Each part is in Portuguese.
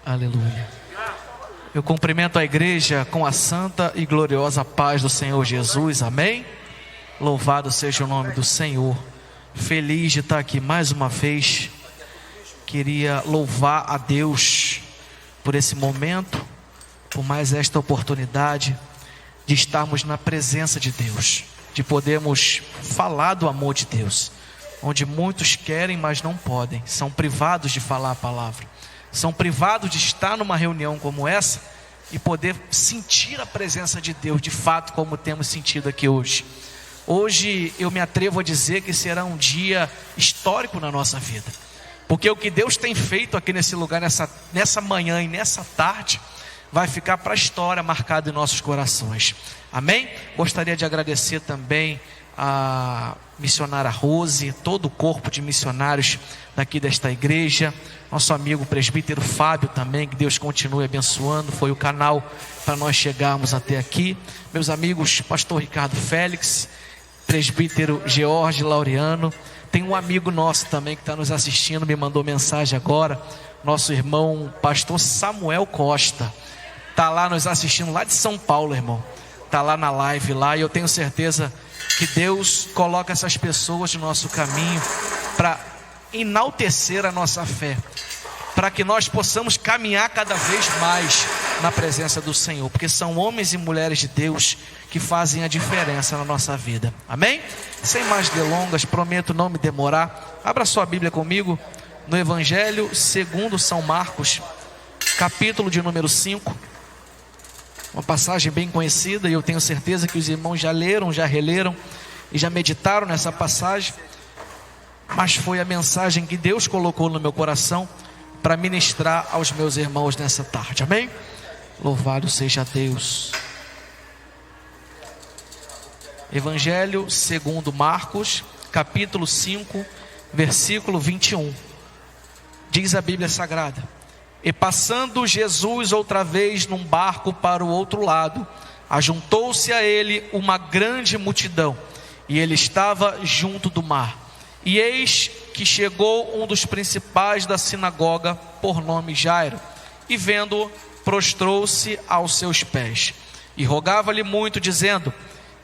Aleluia. Eu cumprimento a igreja com a santa e gloriosa paz do Senhor Jesus, amém? Louvado seja o nome do Senhor. Feliz de estar aqui mais uma vez. Queria louvar a Deus por esse momento, por mais esta oportunidade de estarmos na presença de Deus, de podermos falar do amor de Deus, onde muitos querem, mas não podem, são privados de falar a palavra, são privados de estar numa reunião como essa e poder sentir a presença de Deus de fato, como temos sentido aqui hoje. Hoje eu me atrevo a dizer que será um dia histórico na nossa vida, porque o que Deus tem feito aqui nesse lugar, nessa manhã e nessa tarde, vai ficar para a história, marcado em nossos corações, amém? Gostaria de agradecer também a missionária Rose, todo o corpo de missionários daqui desta igreja, nosso amigo presbítero Fábio também, que Deus continue abençoando, foi o canal para nós chegarmos até aqui. Meus amigos, pastor Ricardo Félix, presbítero George Laureano, tem um amigo nosso também que está nos assistindo, me mandou mensagem agora, nosso irmão pastor Samuel Costa, está lá nos assistindo, lá de São Paulo, irmão, está lá na live lá, e eu tenho certeza que Deus coloca essas pessoas no nosso caminho para enaltecer a nossa fé, para que nós possamos caminhar cada vez mais na presença do Senhor, porque são homens e mulheres de Deus que fazem a diferença na nossa vida, amém? Sem mais delongas, prometo não me demorar. Abra sua Bíblia comigo no Evangelho segundo São Marcos, capítulo de número 5, uma passagem bem conhecida, e eu tenho certeza que os irmãos já leram, já releram e já meditaram nessa passagem, mas foi a mensagem que Deus colocou no meu coração para ministrar aos meus irmãos nessa tarde, amém? Louvado seja Deus. Evangelho segundo Marcos, capítulo 5, versículo 21, diz a Bíblia Sagrada: e passando Jesus outra vez num barco para o outro lado, ajuntou-se a ele uma grande multidão, e ele estava junto do mar. E eis que chegou um dos principais da sinagoga, por nome Jairo, e vendo-o, prostrou-se aos seus pés, e rogava-lhe muito, dizendo: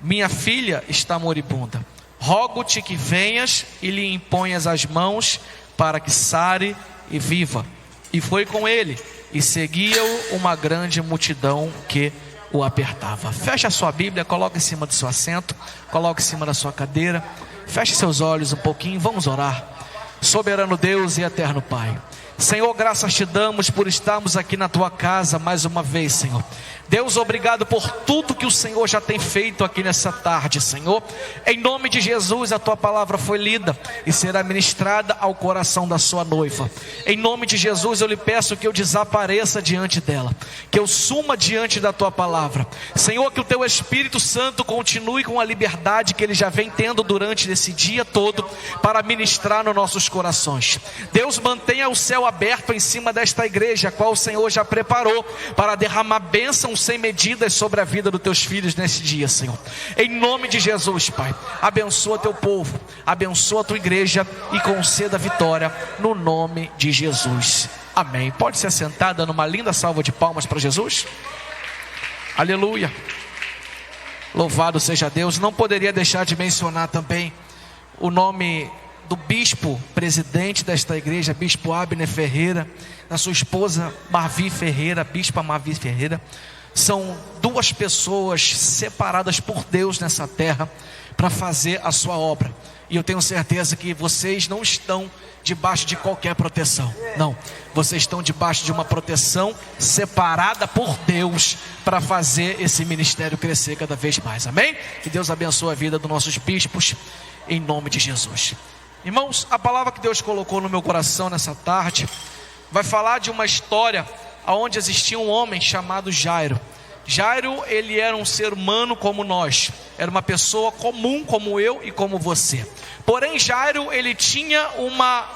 minha filha está moribunda, rogo-te que venhas e lhe imponhas as mãos, para que sare e viva. E foi com ele, e seguia-o uma grande multidão que o apertava. Feche a sua Bíblia, coloque em cima do seu assento, coloque em cima da sua cadeira, feche seus olhos um pouquinho, vamos orar. Soberano Deus e eterno Pai, Senhor, graças te damos por estarmos aqui na tua casa mais uma vez, Senhor. Deus, obrigado por tudo que o Senhor já tem feito aqui nessa tarde, Senhor. Em nome de Jesus, a tua palavra foi lida e será ministrada ao coração da sua noiva. Em nome de Jesus, eu lhe peço que eu desapareça diante dela, que eu suma diante da tua palavra. Senhor, que o teu Espírito Santo continue com a liberdade que ele já vem tendo durante esse dia todo para ministrar nos nossos corações. Deus, mantenha o céu aberto em cima desta igreja, a qual o Senhor já preparou para derramar bênção sem medidas sobre a vida dos teus filhos nesse dia, Senhor. Em nome de Jesus, Pai, abençoa teu povo, abençoa a tua igreja e conceda vitória no nome de Jesus, amém. Pode se assentar, dando uma linda salva de palmas para Jesus. Aleluia, louvado seja Deus. Não poderia deixar de mencionar também o nome do bispo presidente desta igreja, bispo Abner Ferreira, da sua esposa Marvi Ferreira, bispa Marvi Ferreira. São duas pessoas separadas por Deus nessa terra para fazer a sua obra, e eu tenho certeza que vocês não estão debaixo de qualquer proteção, não, vocês estão debaixo de uma proteção separada por Deus para fazer esse ministério crescer cada vez mais, amém? Que Deus abençoe a vida dos nossos bispos, em nome de Jesus. Irmãos, a palavra que Deus colocou no meu coração nessa tarde vai falar de uma história onde existia um homem chamado Jairo. Jairo, ele era um ser humano como nós, era uma pessoa comum como eu e como você. Porém, Jairo, ele tinha uma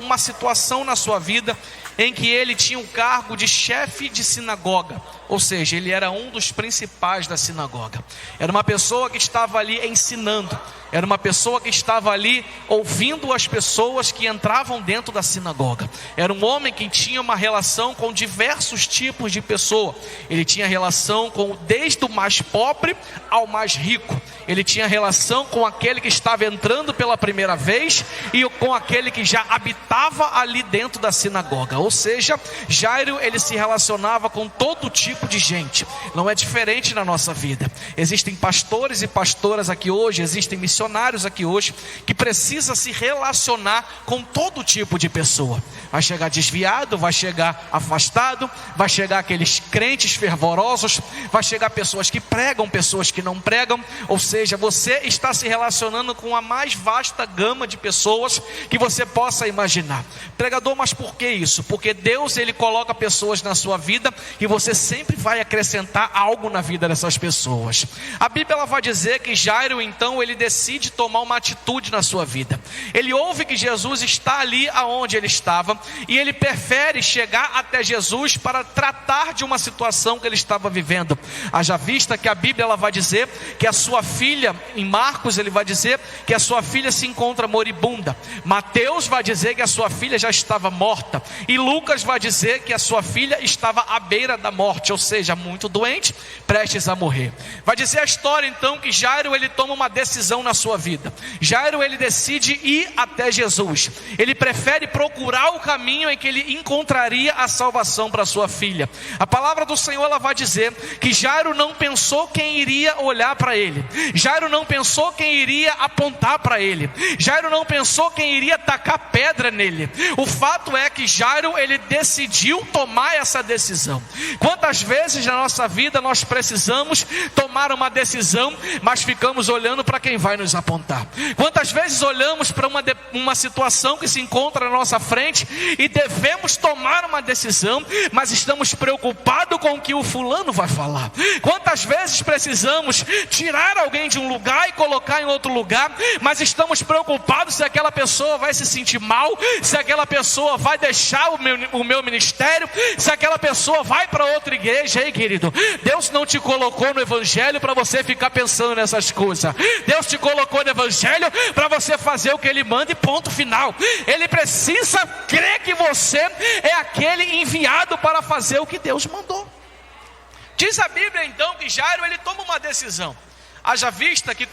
uma situação na sua vida em que ele tinha um cargo de chefe de sinagoga, ou seja, ele era um dos principais da sinagoga. Era uma pessoa que estava ali ensinando, era uma pessoa que estava ali ouvindo as pessoas que entravam dentro da sinagoga. Era um homem que tinha uma relação com diversos tipos de pessoa. Ele tinha relação com desde o mais pobre ao mais rico. Ele tinha relação com aquele que estava entrando pela primeira vez e com aquele que já habitava ali dentro da sinagoga. Ou seja, Jairo, ele se relacionava com todo tipo de gente. Não é diferente na nossa vida. Existem pastores e pastoras aqui hoje, existem missionários aqui hoje, que precisam se relacionar com todo tipo de pessoa. Vai chegar desviado, vai chegar afastado, vai chegar aqueles crentes fervorosos, vai chegar pessoas que pregam, pessoas que não pregam. Ou seja, você está se relacionando com a mais vasta gama de pessoas que você possa imaginar. Pregador, mas por que isso? Porque Deus, ele coloca pessoas na sua vida e você sempre vai acrescentar algo na vida dessas pessoas. A Bíblia, ela vai dizer que Jairo, então, ele decide tomar uma atitude na sua vida. Ele ouve que Jesus está ali aonde ele estava e ele prefere chegar até Jesus para tratar de uma situação que ele estava vivendo. Haja vista que a Bíblia, ela vai dizer que a sua filha, em Marcos ele vai dizer que a sua filha se encontra moribunda. Mateus vai dizer que a sua filha já estava morta. E Lucas vai dizer que a sua filha estava à beira da morte, ou seja, muito doente, prestes a morrer. Vai dizer a história então que Jairo, ele toma uma decisão na sua vida. Jairo, ele decide ir até Jesus. Ele prefere procurar o caminho em que ele encontraria a salvação para sua filha. A palavra do Senhor, ela vai dizer que Jairo não pensou quem iria olhar para ele. Jairo não pensou quem iria apontar para ele. Jairo não pensou quem iria tacar pedra nele. O fato é que Jairo, ele decidiu tomar essa decisão. Quantas vezes na nossa vida nós precisamos tomar uma decisão, mas ficamos olhando para quem vai nos apontar? Quantas vezes olhamos para uma situação que se encontra na nossa frente e devemos tomar uma decisão, mas estamos preocupados com o que o fulano vai falar? Quantas vezes precisamos tirar alguém de um lugar e colocar em outro lugar, mas estamos preocupados se aquela pessoa vai se sentir mal, se aquela pessoa vai deixar o meu ministério, se aquela pessoa vai para outra igreja. Ei, querido, Deus não te colocou no evangelho para você ficar pensando nessas coisas. Deus te colocou no evangelho para você fazer o que ele manda e ponto final. Ele precisa crer que você é aquele enviado para fazer o que Deus mandou. Diz a Bíblia então que Jairo, ele toma uma decisão. Haja vista que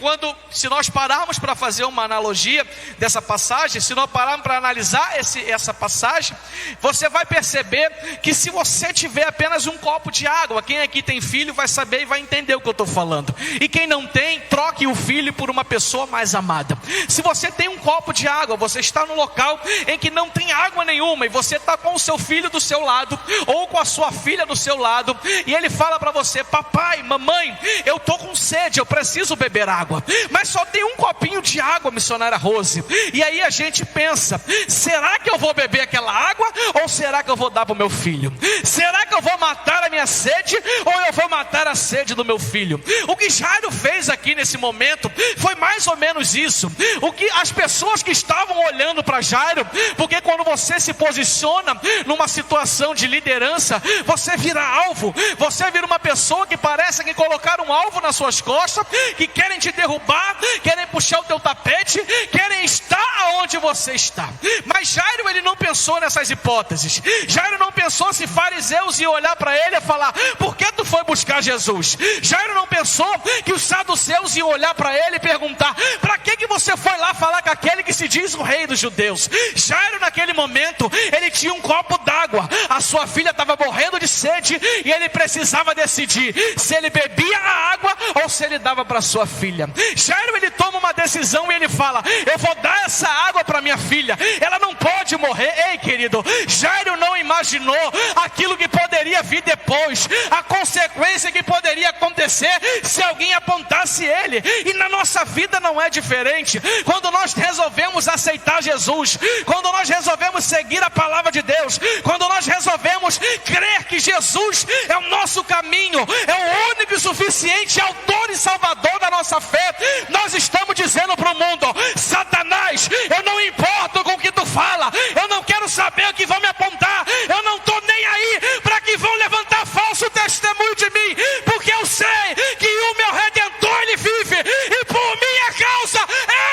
se nós pararmos para fazer uma analogia dessa passagem, se nós pararmos para analisar essa passagem, você vai perceber que se você tiver apenas um copo de água, quem aqui tem filho vai saber e vai entender o que eu estou falando. E quem não tem, troque o filho por uma pessoa mais amada. Se você tem um copo de água, você está num local em que não tem água nenhuma, e você está com o seu filho do seu lado, ou com a sua filha do seu lado, e ele fala para você: papai, mamãe, eu estou com sede, eu preciso beber água, mas só tem um copinho de água, missionária Rose. E aí a gente pensa: será que eu vou beber aquela água, ou será que eu vou dar para o meu filho? Será que eu vou matar a minha sede, ou eu vou matar a sede do meu filho? O que Jairo fez aqui nesse momento foi mais ou menos isso. O que as pessoas que estavam olhando para Jairo, porque quando você se posiciona numa situação de liderança, você vira alvo, você vira uma pessoa que parece que colocaram um alvo nas suas costas, que querem te derrubar, querem puxar o teu tapete, querem estar aonde você está. Mas Jairo, ele não pensou nessas hipóteses. Jairo não pensou se fariseus iam olhar para ele e falar: por que tu foi buscar Jesus? Jairo não pensou que os saduceus iam olhar para ele e perguntar: para que você foi lá falar com aquele que se diz o rei dos judeus? Jairo, naquele momento, ele tinha um copo d'água, a sua filha estava morrendo de sede, e ele precisava decidir se ele bebia a água ou se ele dava para sua filha. Jairo, ele toma uma decisão e ele fala: eu vou dar essa água para minha filha, ela não pode morrer. Ei, querido, Jairo não imaginou aquilo que poderia vir depois, a consequência que poderia acontecer se alguém apontasse ele. E na nossa vida não é diferente. Quando nós resolvemos aceitar Jesus, quando nós resolvemos seguir a palavra de Deus, quando nós resolvemos crer que Jesus é o nosso caminho, é o único e suficiente autor e salvador da nossa fé, nós estamos dizendo para o mundo: Satanás, eu não importo com o que tu fala, eu não quero saber o que vão me apontar. Eu não estou nem aí para que vão levantar falso testemunho de mim, porque eu sei que o meu Redentor, ele vive, e por minha causa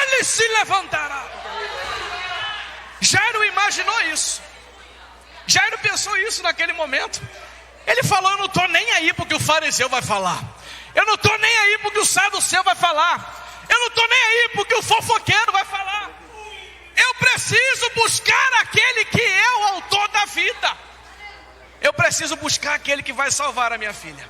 ele se levantará. Jairo imaginou isso. Jairo pensou isso naquele momento. Ele falou: eu não estou nem aí porque o fariseu vai falar. Eu não estou nem aí porque o saduceu vai falar. Eu não estou nem aí porque o fofoqueiro vai falar. Eu preciso buscar aquele que é o autor da vida. Eu preciso buscar aquele que vai salvar a minha filha.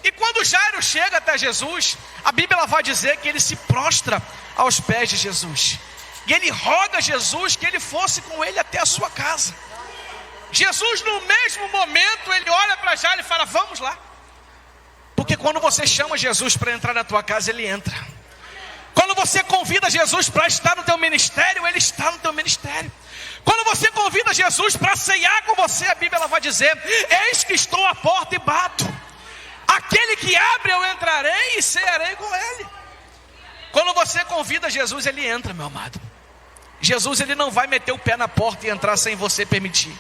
E quando Jairo chega até Jesus, a Bíblia vai dizer que ele se prostra aos pés de Jesus. E ele roga a Jesus que ele fosse com ele até a sua casa. Jesus, no mesmo momento, ele olha para Jairo e fala: vamos lá. Porque quando você chama Jesus para entrar na tua casa, ele entra. Quando você convida Jesus para estar no teu ministério, ele está no teu ministério. Quando você convida Jesus para ceiar com você, a Bíblia ela vai dizer: eis que estou à porta e bato. Aquele que abre, eu entrarei e cearei com ele. Quando você convida Jesus, ele entra, meu amado. Jesus, ele não vai meter o pé na porta e entrar sem você permitir.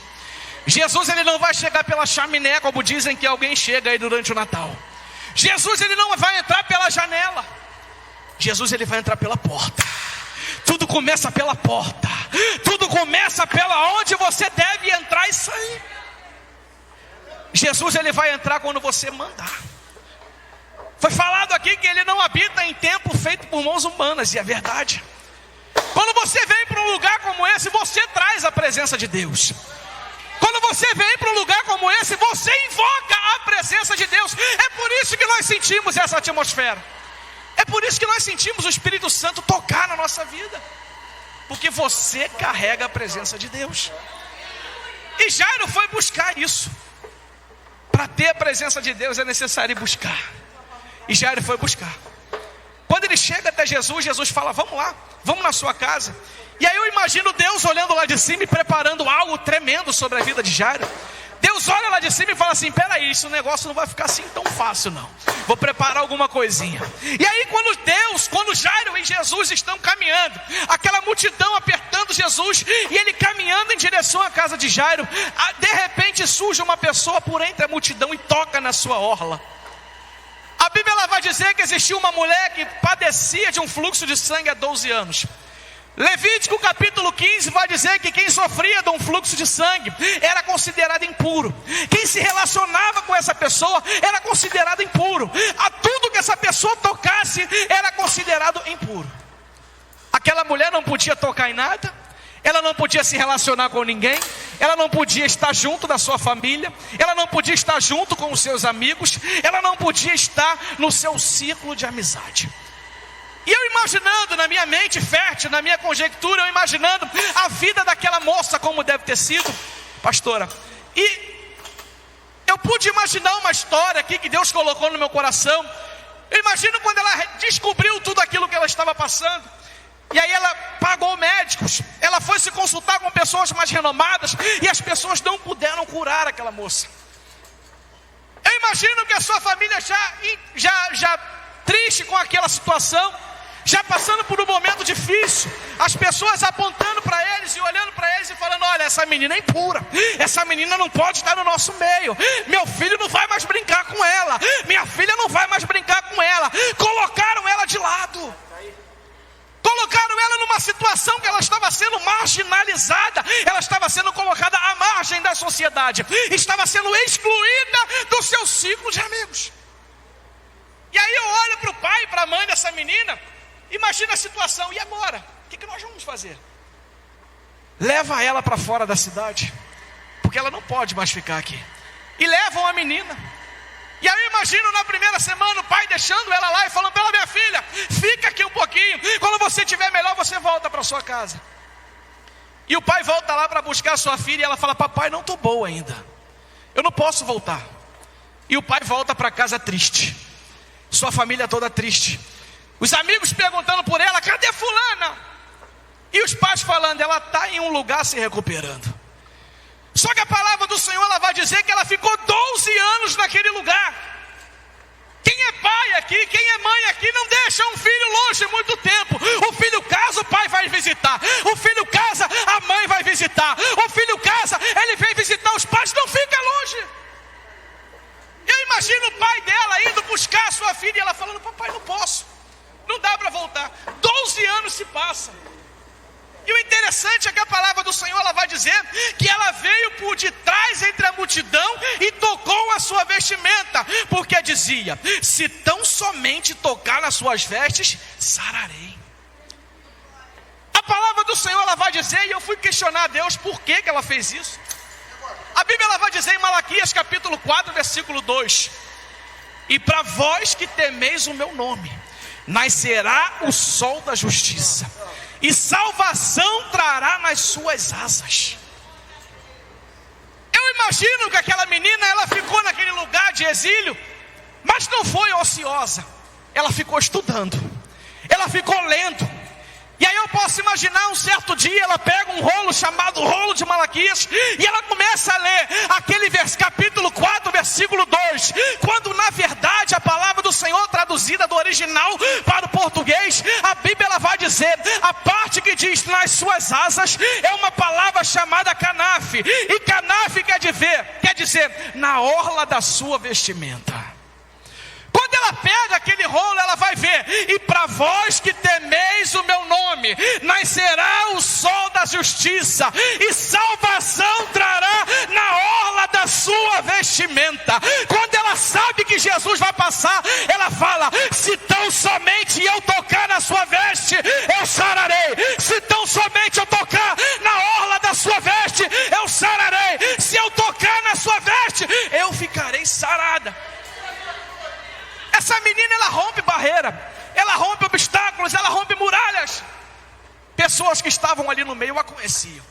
Jesus, ele não vai chegar pela chaminé, como dizem que alguém chega aí durante o Natal. Jesus, ele não vai entrar pela janela. Jesus, ele vai entrar pela porta. Tudo começa pela porta. Tudo começa pela onde você deve entrar e sair. Jesus, ele vai entrar quando você mandar. Foi falado aqui que ele não habita em templo feito por mãos humanas, e é verdade. Quando você vem para um lugar como esse, você traz a presença de Deus. Quando você vem para um lugar como esse, você invoca a presença de Deus. É por isso que nós sentimos essa atmosfera. É por isso que nós sentimos o Espírito Santo tocar na nossa vida. Porque você carrega a presença de Deus. E Jairo foi buscar isso. Para ter a presença de Deus é necessário ir buscar. E Jairo foi buscar. Quando ele chega até Jesus, Jesus fala: vamos lá, vamos na sua casa. E aí eu imagino Deus olhando lá de cima e preparando algo tremendo sobre a vida de Jairo. Deus olha lá de cima e fala assim: peraí, esse negócio não vai ficar assim tão fácil não. Vou preparar alguma coisinha. E aí quando Jairo e Jesus estão caminhando, aquela multidão apertando Jesus, e ele caminhando em direção à casa de Jairo, de repente surge uma pessoa por entre a multidão e toca na sua orla. A Bíblia ela vai dizer que existia uma mulher que padecia de um fluxo de sangue há 12 anos. Levítico capítulo 15 vai dizer que quem sofria de um fluxo de sangue era considerado impuro. Quem se relacionava com essa pessoa era considerado impuro. A tudo que essa pessoa tocasse era considerado impuro. Aquela mulher não podia tocar em nada, ela não podia se relacionar com ninguém, ela não podia estar junto da sua família, ela não podia estar junto com os seus amigos, ela não podia estar no seu ciclo de amizade. E eu imaginando na minha mente fértil, na minha conjectura, eu imaginando a vida daquela moça como deve ter sido, pastora. E eu pude imaginar uma história aqui que Deus colocou no meu coração. Eu imagino quando ela descobriu tudo aquilo que ela estava passando. E aí ela pagou médicos, ela foi se consultar com pessoas mais renomadas, e as pessoas não puderam curar aquela moça. Eu imagino que a sua família já triste com aquela situação, já passando por um momento difícil, as pessoas apontando para eles e olhando para eles e falando: olha, essa menina é impura, essa menina não pode estar no nosso meio, meu filho não vai mais brincar com ela, minha filha não vai mais brincar com ela. Colocaram ela de lado, colocaram ela numa situação que ela estava sendo marginalizada, ela estava sendo colocada à margem da sociedade, estava sendo excluída do seu ciclo de amigos. E aí eu olho para o pai e para a mãe dessa menina, imagina a situação: e agora? O que nós vamos fazer? Leva ela para fora da cidade, porque ela não pode mais ficar aqui. E levam a menina. E aí eu imagino na primeira semana o pai deixando ela lá e falando para ela: minha filha, fica aqui um pouquinho, quando você estiver melhor você volta para sua casa. E o pai volta lá para buscar a sua filha e ela fala: papai, não estou boa ainda, eu não posso voltar. E o pai volta para casa triste, sua família toda triste, os amigos perguntando por ela: cadê fulana? E os pais falando: ela está em um lugar se recuperando. Só que a palavra do Senhor ela vai dizer que ela ficou 12 anos naquele lugar. Quem é pai aqui, quem é mãe aqui, não deixa um filho longe muito tempo. O filho casa, o pai vai visitar. O filho casa, a mãe vai visitar. O filho casa, ele vem visitar os pais, não fica longe. Eu imagino o pai dela indo buscar a sua filha e ela falando: papai, não posso, não dá para voltar. 12 anos se passam. E o interessante é que a palavra do Senhor, ela vai dizer que ela veio por detrás entre a multidão e tocou a sua vestimenta, porque dizia: se tão somente tocar nas suas vestes, sararei. A palavra do Senhor, ela vai dizer, e eu fui questionar a Deus por que ela fez isso. A Bíblia, ela vai dizer em Malaquias capítulo 4, versículo 2: e para vós que temeis o meu nome, nascerá o sol da justiça, e salvação trará nas suas asas. Eu imagino que aquela menina, ela ficou naquele lugar de exílio, mas não foi ociosa. Ela ficou estudando, ela ficou lendo. E aí eu posso imaginar, um certo dia ela pega um rolo chamado rolo de Malaquias, e ela começa a ler aquele capítulo 4, versículo 2, quando na verdade a palavra do Senhor traduzida do original para o português, a Bíblia, ela vai dizer, a parte que diz nas suas asas, é uma palavra chamada canaf, e canaf quer dizer na orla da sua vestimenta. Quando ela pega aquele rolo, ela vai ver: e para vós que temeis o meu nome, nascerá o sol da justiça, e salvação trará na orla da sua vestimenta. Quando ela sabe que Jesus vai passar, ela fala: se tão somente eu tocar na sua veste, eu sararei. Se tão somente eu tocar na orla da sua veste, eu sararei. Se eu tocar na sua veste, eu ficarei sarada. Essa menina, ela rompe barreira, ela rompe obstáculos, ela rompe muralhas. Pessoas que estavam ali no meio a conheciam.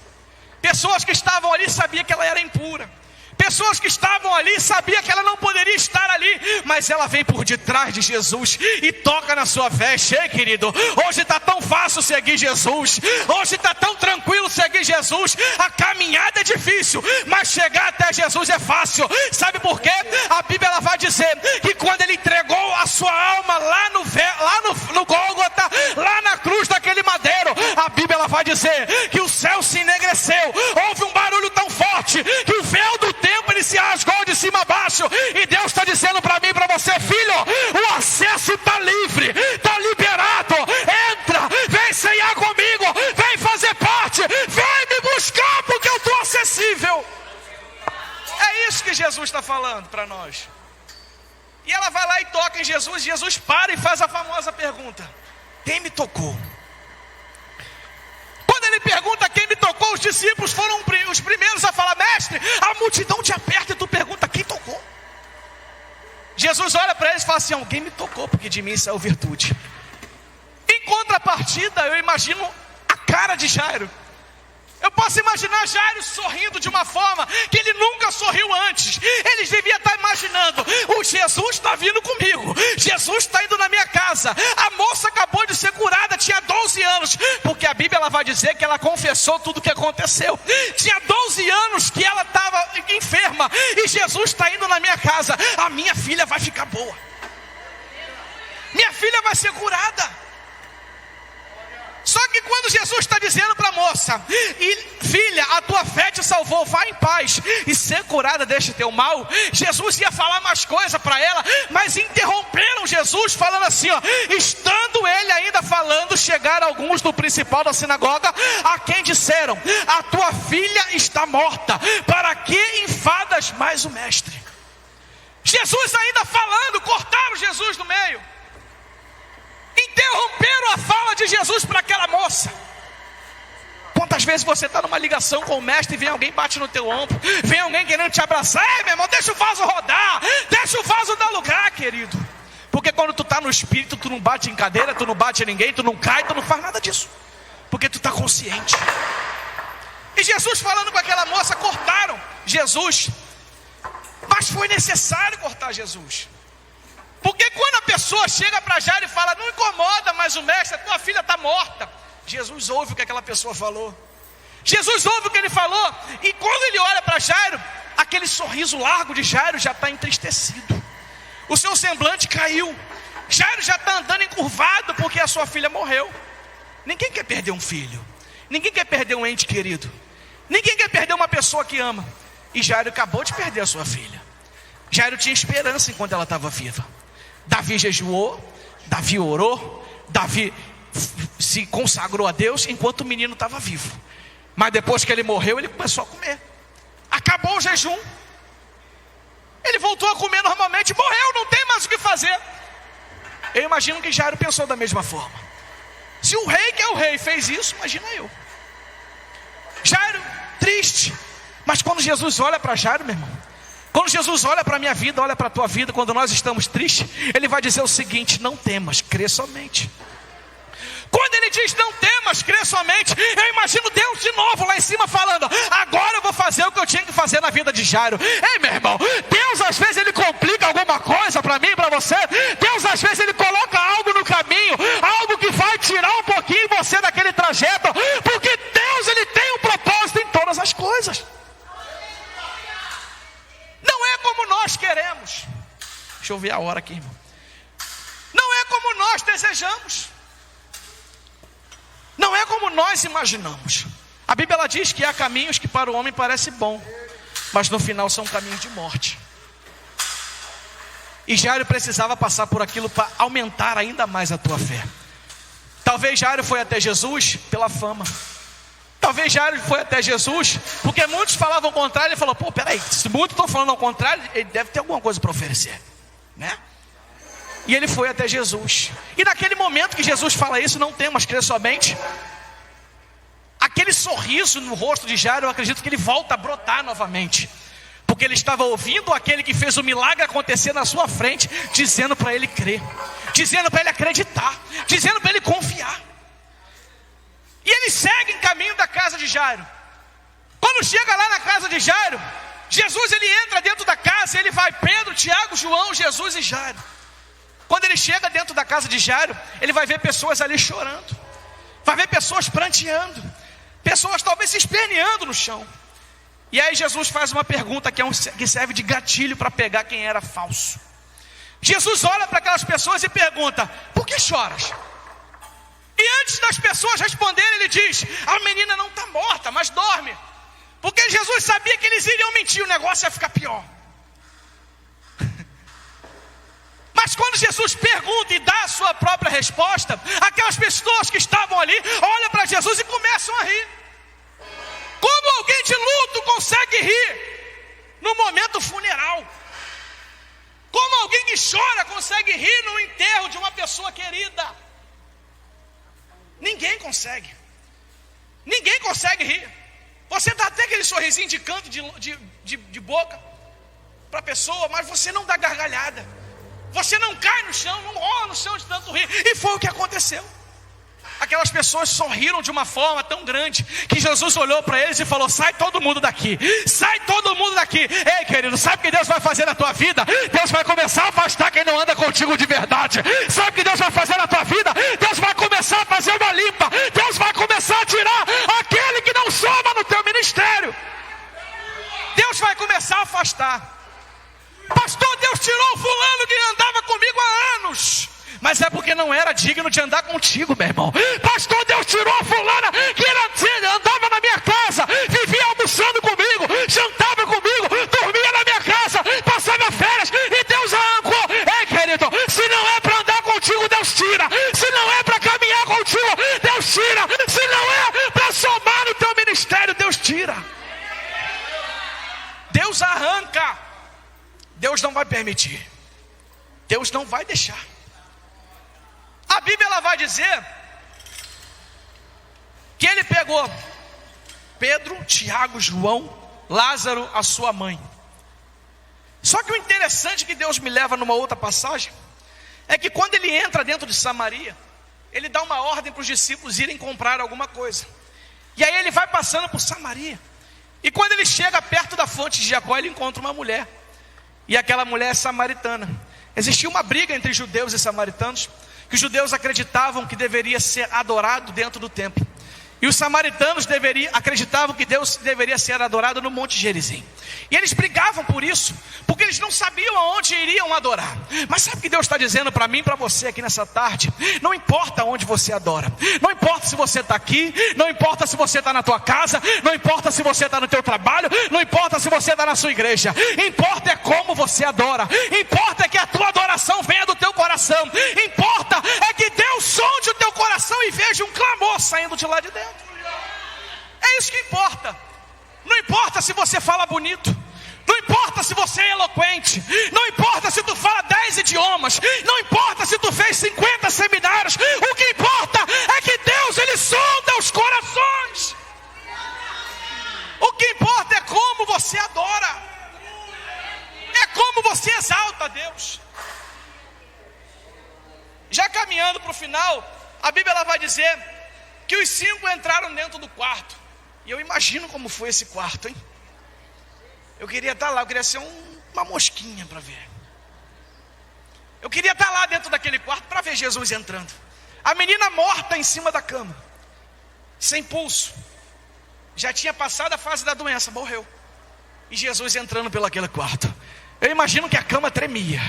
Pessoas que estavam ali sabiam que ela era impura. Pessoas que estavam ali sabiam que ela não poderia estar ali, mas ela vem por detrás de Jesus e toca na sua veste. Ei, querido, hoje está tão fácil seguir Jesus, hoje está tão tranquilo seguir Jesus. A caminhada é difícil, mas chegar até Jesus é fácil. Sabe por quê? A Bíblia, ela vai dizer que quando ele entregou a sua alma lá no Gólgota, lá na cruz daquele madeiro, a Bíblia, ela vai dizer que o céu se enegreceu. Houve um barulho tão forte que o véu do tempo, ele se rasgou de cima a baixo. E Deus está dizendo para mim e para você: filho, o acesso está livre, está liberado. Entra, vem ceiar comigo, vem fazer parte, vem me buscar, porque eu estou acessível. É isso que Jesus está falando para nós. E ela vai lá e toca em Jesus. Jesus para e faz a famosa pergunta: quem me tocou? Quando ele pergunta quem me tocou, os discípulos foram os primeiros a falar: mestre, a multidão te aperta e tu pergunta quem tocou. Jesus olha para eles e fala assim: alguém me tocou, porque de mim saiu virtude. Em contrapartida, eu imagino a cara de Jairo. Eu posso imaginar Jairo sorrindo de uma forma que ele nunca sorriu antes. Ele devia estar imaginando: o Jesus está vindo comigo, Jesus está indo na minha casa. A moça acabou de ser curada, tinha 12 anos, porque a Bíblia, ela vai dizer que ela confessou tudo o que aconteceu. Tinha 12 anos que ela estava enferma, e Jesus está indo na minha casa. A minha filha vai ficar boa, minha filha vai ser curada. Só que quando Jesus está dizendo para a moça: e filha, a tua fé te salvou, vá em paz e ser curada deste teu mal, Jesus ia falar mais coisa para ela, mas interromperam Jesus falando assim, ó: estando ele ainda falando, chegaram alguns do principal da sinagoga, a quem disseram: a tua filha está morta, para que enfadas mais o mestre? Jesus ainda falando, cortaram Jesus no meio, interromperam a fala de Jesus para aquela moça. Quantas vezes você está numa ligação com o mestre e vem alguém, bate no teu ombro, vem alguém querendo te abraçar: ei, meu irmão, deixa o vaso rodar, deixa o vaso dar lugar, querido. Porque quando tu está no espírito, tu não bate em cadeira, tu não bate em ninguém, tu não cai, tu não faz nada disso, porque tu está consciente. E Jesus falando com aquela moça, cortaram Jesus, mas foi necessário cortar Jesus. Porque quando a pessoa chega para Jairo e fala: não incomoda mais o mestre, a tua filha está morta, Jesus ouve o que aquela pessoa falou. Jesus ouve o que ele falou. E quando ele olha para Jairo, aquele sorriso largo de Jairo já está entristecido. O seu semblante caiu. Jairo já está andando encurvado porque a sua filha morreu. Ninguém quer perder um filho. Ninguém quer perder um ente querido. Ninguém quer perder uma pessoa que ama. E Jairo acabou de perder a sua filha. Jairo tinha esperança enquanto ela estava viva. Davi jejuou, Davi orou, Davi se consagrou a Deus enquanto o menino estava vivo. Mas depois que ele morreu, ele começou a comer. Acabou o jejum. Ele voltou a comer normalmente, morreu, não tem mais o que fazer. Eu imagino que Jairo pensou da mesma forma. Se o rei que é o rei fez isso, imagina eu. Jairo, triste. Mas quando Jesus olha para Jairo, meu irmão, quando Jesus olha para a minha vida, olha para a tua vida, quando nós estamos tristes, Ele vai dizer o seguinte: não temas, crê somente. Quando Ele diz não temas, crê somente, eu imagino Deus de novo lá em cima falando: agora eu vou fazer o que eu tinha que fazer na vida de Jairo. Ei, meu irmão, Deus às vezes Ele complica alguma coisa para mim e para você. Deus às vezes Ele coloca algo no caminho, algo que vai tirar um pouquinho você daquele trajeto, porque Deus Ele tem um propósito em todas as coisas. Não é como nós queremos. Deixa eu ver a hora aqui, irmão. Não é como nós desejamos. Não é como nós imaginamos. A Bíblia ela diz que há caminhos que para o homem parece bom, mas no final são caminhos de morte. E Jairo precisava passar por aquilo para aumentar ainda mais a tua fé. Talvez Jairo foi até Jesus pela fama. Talvez Jairo foi até Jesus porque muitos falavam o contrário. Ele falou: pô, peraí, se muitos estão falando ao contrário, ele deve ter alguma coisa para oferecer, né? E ele foi até Jesus. E naquele momento que Jesus fala isso, não temas, crê somente, aquele sorriso no rosto de Jairo, eu acredito que ele volta a brotar novamente, porque ele estava ouvindo aquele que fez o milagre acontecer na sua frente, dizendo para ele crer, dizendo para ele acreditar, dizendo para ele confiar. E ele segue em caminho da casa de Jairo. Quando chega lá na casa de Jairo, Jesus ele entra dentro da casa, ele vai Pedro, Tiago, João, Jesus e Jairo. Quando ele chega dentro da casa de Jairo, ele vai ver pessoas ali chorando, vai ver pessoas pranteando, pessoas talvez se esperneando no chão. E aí Jesus faz uma pergunta que serve de gatilho para pegar quem era falso. Jesus olha para aquelas pessoas e pergunta: por que choras? E antes das pessoas responderem, ele diz: a menina não está morta, mas dorme. Porque Jesus sabia que eles iriam mentir, o negócio ia ficar pior. Mas quando Jesus pergunta e dá a sua própria resposta, aquelas pessoas que estavam ali olham para Jesus e começam a rir. Como alguém de luto consegue rir no momento funeral? Como alguém que chora consegue rir no enterro de uma pessoa querida? Ninguém consegue. Ninguém consegue rir. Você dá até aquele sorrisinho de canto de boca para a pessoa, mas você não dá gargalhada. Você não cai no chão, não rola no chão de tanto rir. E foi o que aconteceu. Aquelas pessoas sorriram de uma forma tão grande que Jesus olhou para eles e falou: sai todo mundo daqui, sai todo mundo daqui. Ei, querido, sabe o que Deus vai fazer na tua vida? Deus vai começar a afastar quem não anda contigo de verdade. Sabe o que Deus vai fazer na tua vida? Deus vai começar a fazer uma limpa. Deus vai começar a tirar aquele que não soma no teu ministério. Deus vai começar a afastar. Pastor, Deus tirou o fulano que andava comigo há anos. Mas é porque não era digno de andar contigo, meu irmão. Pastor, Deus tirou a fulana que andava na minha casa, vivia almoçando comigo, jantava comigo, dormia na minha casa, passava férias, e Deus arrancou. Ei, querido, se não é para andar contigo, Deus tira. Se não é para caminhar contigo, Deus tira. Se não é para somar no teu ministério, Deus tira. Deus arranca. Deus não vai permitir. Deus não vai deixar. A Bíblia ela vai dizer que ele pegou Pedro, Tiago, João, Lázaro, a sua mãe. Só que o interessante que Deus me leva numa outra passagem é que quando ele entra dentro de Samaria, ele dá uma ordem para os discípulos irem comprar alguma coisa. E aí ele vai passando por Samaria. E quando ele chega perto da fonte de Jacó, ele encontra uma mulher. E aquela mulher é samaritana. Existia uma briga entre judeus e samaritanos, que os judeus acreditavam que deveria ser adorado dentro do templo, e E os samaritanos acreditavam que Deus deveria ser adorado no Monte Gerizim. E eles brigavam por isso, porque eles não sabiam aonde iriam adorar. Mas sabe o que Deus está dizendo para mim e para você aqui nessa tarde? Não importa onde você adora, não importa se você está aqui, não importa se você está na tua casa, não importa se você está no teu trabalho, não importa se você está na sua igreja. Importa é como você adora, importa é que a tua adoração venha do teu coração, importa é que Deus sonde o teu coração e veja um clamor saindo de lá de dentro. É isso que importa. Não importa se você fala bonito, não importa se você é eloquente, não importa se tu fala 10 idiomas, não importa se tu fez 50 seminários. O que importa é que Deus, Ele sonda os corações. O que importa é como você adora, é como você exalta a Deus. Já caminhando para o final, a Bíblia ela vai dizer que os 5 entraram dentro do quarto. E eu imagino como foi esse quarto, hein? Eu queria estar lá, eu queria ser uma mosquinha para ver. Eu queria estar lá dentro daquele quarto para ver Jesus entrando. A menina morta em cima da cama, sem pulso, já tinha passado a fase da doença, morreu. E Jesus entrando pelo aquele quarto. Eu imagino que a cama tremia.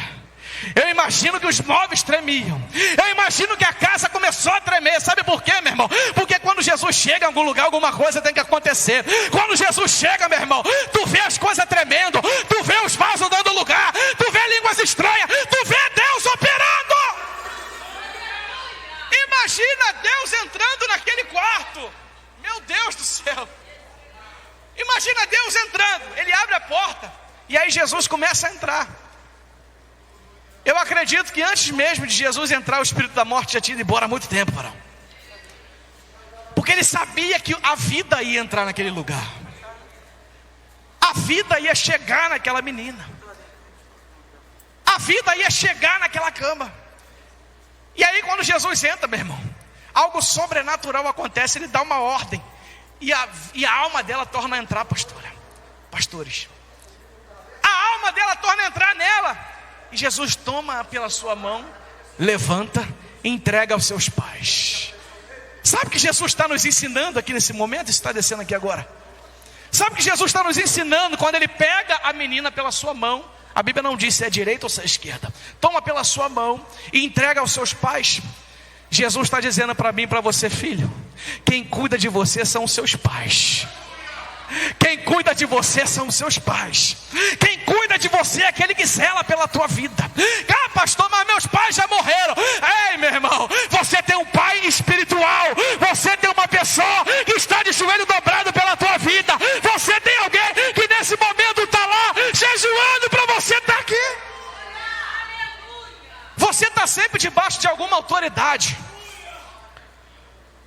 Eu imagino que os móveis tremiam. Eu imagino que a casa começou a tremer. Sabe por quê, meu irmão? Porque quando Jesus chega em algum lugar, alguma coisa tem que acontecer. Quando Jesus chega, meu irmão, tu vê as coisas tremendo, tu vê os vasos dando lugar, tu vê línguas estranhas, tu vê Deus operando. Imagina Deus entrando naquele quarto. Meu Deus do céu. Imagina Deus entrando. Ele abre a porta e aí Jesus começa a entrar. Eu acredito que antes mesmo de Jesus entrar, o espírito da morte já tinha ido embora há muito tempo, varão. Porque ele sabia que a vida ia entrar naquele lugar. A vida ia chegar naquela menina. A vida ia chegar naquela cama. E aí quando Jesus entra, meu irmão, algo sobrenatural acontece. Ele dá uma ordem. E a alma dela torna a entrar, pastores. A alma dela torna a entrar nela. E Jesus toma pela sua mão, levanta e entrega aos seus pais. Sabe o que Jesus está nos ensinando aqui nesse momento? Isso está descendo aqui agora. Sabe o que Jesus está nos ensinando? Quando ele pega a menina pela sua mão, a Bíblia não diz se é direita ou se é esquerda. Toma pela sua mão e entrega aos seus pais. Jesus está dizendo para mim e para você, filho, quem cuida de você são os seus pais. Quem cuida de você são os seus pais. Quem cuida de você é aquele que zela pela tua vida. Ah, pastor, mas meus pais já morreram. Ei, meu irmão, você tem um pai espiritual. Você tem uma pessoa que está de joelho dobrado pela tua vida. Você tem alguém que nesse momento está lá jejuando para você estar aqui. Você está sempre debaixo de alguma autoridade.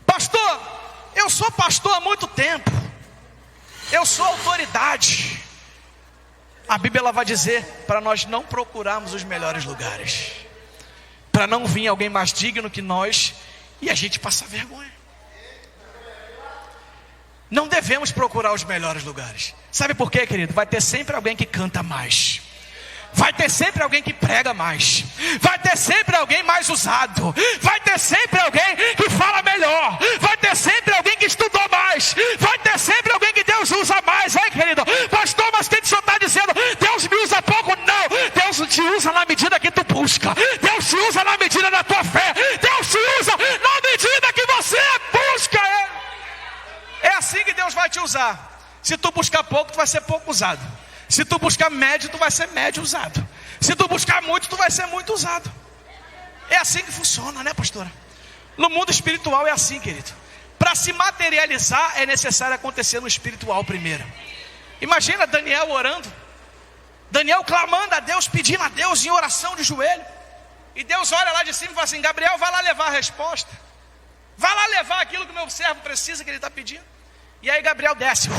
Pastor, eu sou pastor há muito tempo. Eu sou autoridade. A Bíblia ela vai dizer para nós não procurarmos os melhores lugares, para não vir alguém mais digno que nós e a gente passar vergonha. Não devemos procurar os melhores lugares. Sabe por quê, querido? Vai ter sempre alguém que canta mais. Vai ter sempre alguém que prega mais. Vai ter sempre alguém mais usado. Vai ter sempre alguém que fala melhor. Vai ter sempre alguém que estudou mais. Vai ter sempre alguém que Deus usa mais. Ai, querido, pastor, mas quem só está dizendo Deus me usa pouco? Não, Deus te usa na medida que tu busca. Deus te usa na medida da tua fé. Deus te usa na medida que você busca Ele. É assim que Deus vai te usar. Se tu buscar pouco, tu vai ser pouco usado. Se tu buscar médio, tu vai ser médio usado. Se tu buscar muito, tu vai ser muito usado. É assim que funciona, né, pastora? No mundo espiritual é assim, querido. Para se materializar, é necessário acontecer no espiritual primeiro. Imagina Daniel orando. Daniel clamando a Deus, pedindo a Deus em oração de joelho. E Deus olha lá de cima e fala assim: Gabriel, vai lá levar a resposta. Vai lá levar aquilo que o meu servo precisa, que ele está pedindo. E aí Gabriel desce.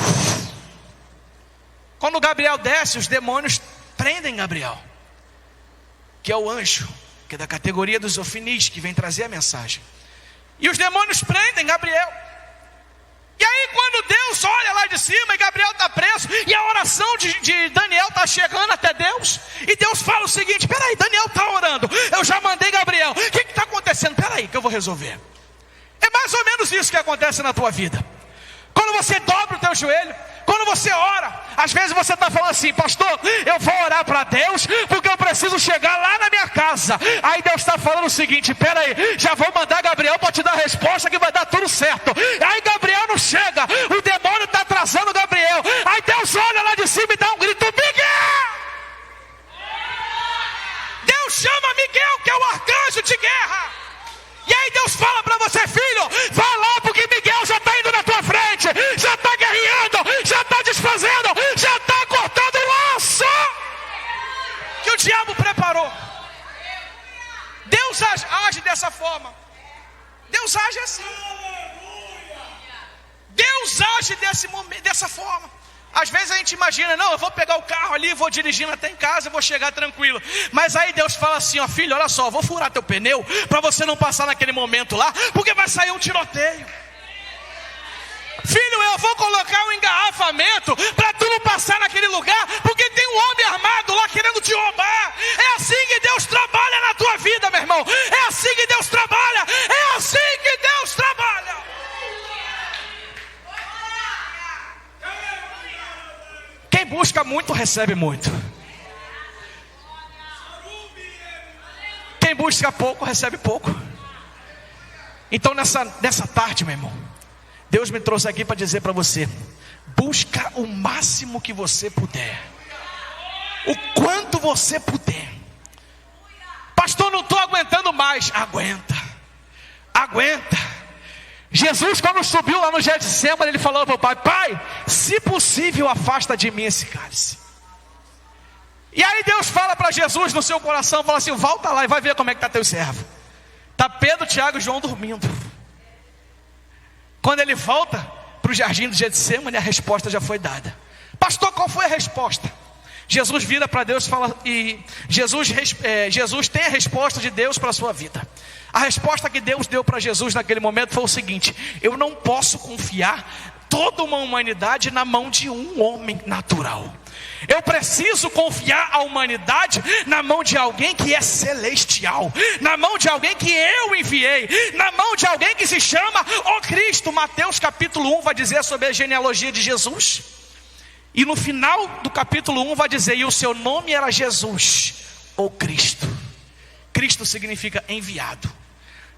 Quando Gabriel desce, os demônios prendem Gabriel, que é o anjo, que é da categoria dos ofinis, que vem trazer a mensagem. E os demônios prendem Gabriel. E aí quando Deus olha lá de cima e Gabriel está preso, e a oração de Daniel está chegando até Deus, e Deus fala o seguinte: peraí, Daniel está orando, eu já mandei Gabriel, o que está acontecendo? Peraí que eu vou resolver. É mais ou menos isso que acontece na tua vida. Quando você dobra o teu joelho, quando você ora, às vezes você está falando assim: pastor, eu vou orar para Deus porque eu preciso chegar lá na minha casa. Aí Deus está falando o seguinte: pera aí, já vou mandar Gabriel para te dar a resposta que vai dar tudo certo. Aí Gabriel não chega, o demônio está atrasando Gabriel. Aí Deus olha lá de cima e dá um grito: Miguel! Deus chama Miguel, que é o arcanjo de guerra. E aí Deus fala para você: filho, vai lá porque Miguel já está indo na tua frente, já está guerreando, já está desfazendo, já está cortando o laço que o diabo preparou. Deus age dessa forma. Deus age assim. Deus age dessa forma. Às vezes a gente imagina: não, eu vou pegar o carro ali, vou dirigindo até em casa, eu vou chegar tranquilo. Mas aí Deus fala assim: ó, filho, olha só, vou furar teu pneu para você não passar naquele momento lá, porque vai sair um tiroteio. Filho, eu vou colocar um engarrafamento para tu não passar naquele lugar, porque tem um homem armado lá querendo te roubar. É assim que Deus trabalha na tua vida, meu irmão. É assim que Deus trabalha. É assim que Deus trabalha. Quem busca muito, recebe muito. Quem busca pouco, recebe pouco. Então nessa tarde, meu irmão, Deus me trouxe aqui para dizer para você: busca o máximo que você puder, o quanto você puder. Pastor, não estou aguentando mais. Aguenta. Jesus, quando subiu lá no Getsemane, ele falou para o pai: pai, se possível, afasta de mim esse cálice. E aí Deus fala para Jesus no seu coração, fala assim: volta lá e vai ver como é que está teu servo. Está Pedro, Tiago e João dormindo. Quando ele volta para o jardim do Getsemane, a resposta já foi dada. Pastor, qual foi a resposta? Jesus vira para Deus e fala, e Jesus tem a resposta de Deus para a sua vida. A resposta que Deus deu para Jesus naquele momento foi o seguinte: eu não posso confiar toda uma humanidade na mão de um homem natural. Eu preciso confiar a humanidade na mão de alguém que é celestial, na mão de alguém que eu enviei, na mão de alguém que se chama o Cristo. Mateus capítulo 1 vai dizer sobre a genealogia de Jesus. E no final do capítulo 1 vai dizer: e o seu nome era Jesus, o Cristo. Cristo significa enviado.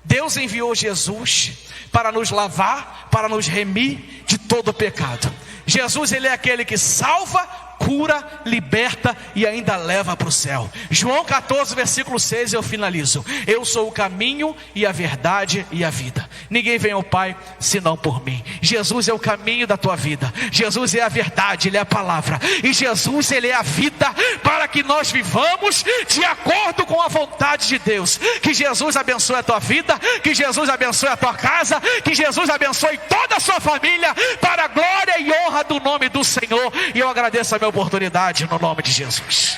Deus enviou Jesus para nos lavar, para nos remir de todo o pecado. Jesus, ele é aquele que salva, cura, liberta e ainda leva para o céu. João 14, versículo 6, eu finalizo: eu sou o caminho e a verdade e a vida. Ninguém vem ao Pai senão por mim. Jesus é o caminho da tua vida. Jesus é a verdade, Ele é a palavra. E Jesus, Ele é a vida para que nós vivamos de acordo com a vontade de Deus. Que Jesus abençoe a tua vida, que Jesus abençoe a tua casa, que Jesus abençoe toda a sua família, para a glória e honra do nome do Senhor. E eu agradeço a minha oportunidade no nome de Jesus.